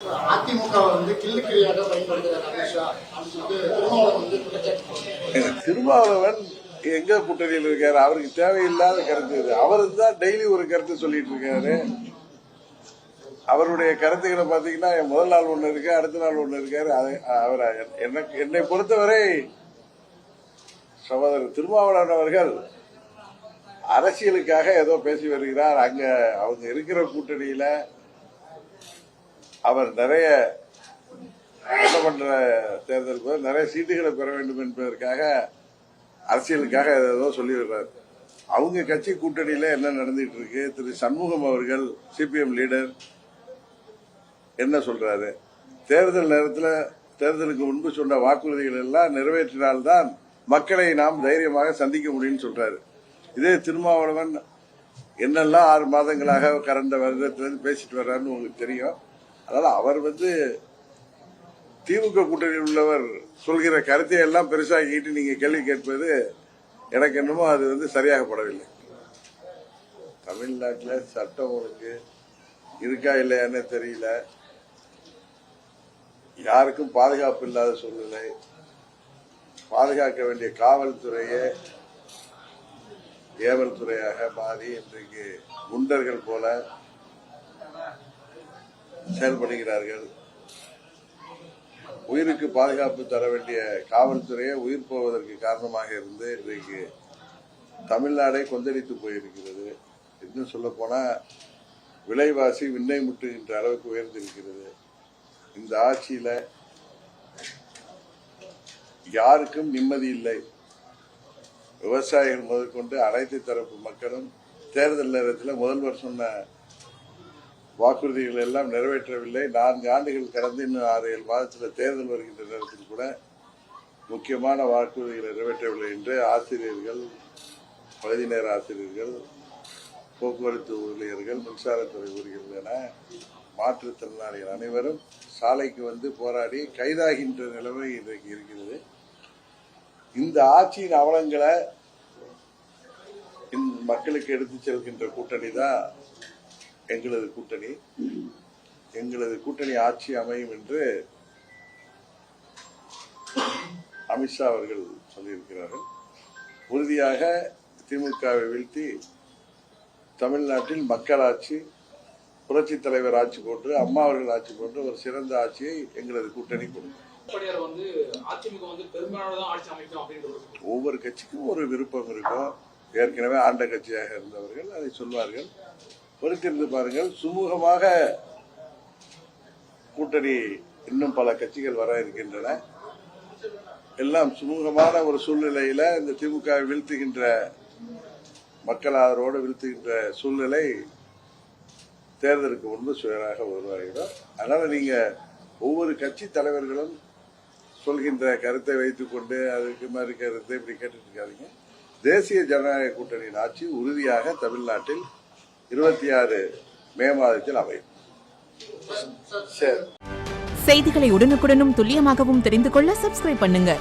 அதிமுக கிள்ளுக்கிரியாக பயன்படுத்துகிறார் அமித்ஷா திருமாவளவன் எங்க கூட்டணியில் இருக்காரு? அவருக்கு தேவையில்லாத கருத்து இது. அவருக்கு தான் டெய்லி ஒரு கருத்து சொல்லிட்டு இருக்காரு. அவருடைய கருத்துக்களை பாத்தீங்கன்னா முதல் நாள் ஒண்ணு இருக்கு, அடுத்த நாள் ஒண்ணு இருக்காரு. அவர் என்னை பொறுத்தவரை சகோதரர் திருமாவளவன் அவர்கள் அரசியலுக்காக ஏதோ பேசி வருகிறார். அங்க அவங்க இருக்கிற கூட்டணியில அவர் நிறைய சட்டமன்ற தேர்தலுக்கு நிறைய சீட்டுகளை பெற வேண்டும் என்பதற்காக அரசியலுக்காக ஏதோ சொல்லி வருகிறார். அவங்க கட்சி கூட்டணியில என்ன நடந்துட்டு இருக்கு? திரு சண்முகம் அவர்கள் சிபிஎம் லீடர் என்ன சொல்றாரு? தேர்தல் நேரத்தில் தேர்தலுக்கு முன்பு சொன்ன வாக்குறுதிகள் எல்லாம் நிறைவேற்றினால்தான் மக்களை நாம் தைரியமாக சந்திக்க முடியும்னு சொல்றாரு. இதே திருமாவளவன் என்னெல்லாம் 6 மாதங்களாக கடந்த வருடத்திலிருந்து பேசிட்டு வர்றாருன்னு உங்களுக்கு தெரியும். அதனால அவர் திமுக கூட்டணியில் உள்ளவர் சொல்கிற கருத்தை எல்லாம் பெருசாகிட்டு நீங்க கேள்வி கேட்பது எனக்கு என்னமோ அது சரியாகப்படவில்லை. தமிழ்நாட்டில் சட்டம் ஒழுங்கு இருக்கா இல்லையான்னு தெரியல. யாருக்கும் பாதுகாப்பு இல்லாத சூழ்நிலை. பாதுகாக்க வேண்டிய காவல்துறையே ஏவல் துறையாக மாறி இன்றைக்கு குண்டர்கள் போல செயல்படுகிறார்கள். உயிருக்கு பாதுகாப்பு தர வேண்டிய காவல்துறையை உயிர் போவதற்கு காரணமாக இருந்து இன்றைக்கு தமிழ்நாடே கொந்தளித்து போயிருக்கிறது. இன்னும் சொல்ல போனா விலைவாசி விண்ணை முட்டுகின்ற அளவுக்கு உயர்ந்திருக்கிறது. இந்த ஆட்சியில யாருக்கும் நிம்மதி இல்லை. விவசாயிகள் முதற்கொண்டு அனைத்து தரப்பு மக்களும் தேர்தல் நேரத்தில் முதல்வர் சொன்ன வாக்குறுதிகள் எல்லாம் நிறைவேற்றவில்லை. 4 ஆண்டுகள் கடந்து இன்னும் 6-7 மாதத்தில் தேர்தல் வருகின்ற நேரத்தில் கூட முக்கியமான வாக்குறுதிகளை நிறைவேற்றவில்லை என்று ஆசிரியர்கள், பகுதி நேர ஆசிரியர்கள், போக்குவரத்து ஊழியர்கள், மின்சாரத்துறை ஊழியர்கள் என மாற்றுத்திறனாளிகள் அனைவரும் சாலைக்கு போராடி கைதாகின்ற நிலைமை இன்றைக்கு இருக்கிறது. இந்த ஆட்சியின் அவலங்களை மக்களுக்கு எடுத்துச் செல்கின்ற கூட்டணி தான் எங்களது கூட்டணி. எங்களது கூட்டணி ஆட்சி அமையும் என்று அமித்ஷா அவர்கள் சொல்லியிருக்கிறார்கள். உறுதியாக திமுகவை வீழ்த்தி தமிழ்நாட்டில் மக்களாட்சி, புரட்சித் தலைவர் ஆட்சி போன்று, அம்மா அவர்கள் ஆட்சி போன்று ஒரு சிறந்த ஆட்சியை எங்களது கூட்டணி கொடுக்கும். ஒவ்வொரு கட்சிக்கும் ஒரு விருப்பம் இருக்கும். ஏற்கனவே ஆண்ட கட்சியாக இருந்தவர்கள் அதை சொல்வார்கள். பொறுத்திருந்து பாருங்கள். சுமூகமாக கூட்டணி இன்னும் பல கட்சிகள் வர இருக்கின்றன. எல்லாம் சுமூகமான ஒரு சூழ்நிலையில இந்த திமுக வீழ்த்துகின்ற மக்கள் ஆதரவோடு வீழ்த்துகின்ற சூழ்நிலை தேர்தலுக்கு முன்பு சுயராக உருவாகிடும். அதனால நீங்க ஒவ்வொரு கட்சி தலைவர்களும் சொல்கின்ற கருத்தை வைத்துக் கொண்டு அதுக்கு மாதிரி கருத்தை இப்படி கேட்டுட்டு இருக்காதீங்க. தேசிய ஜனநாயக கூட்டணியின் ஆட்சி உறுதியாக தமிழ்நாட்டில் 26 மே மாதத்தில் அமையும். செய்திகளை உடனுக்குடனும் துல்லியமாகவும் தெரிந்து கொள்ள சப்ஸ்கிரைப் பண்ணுங்க.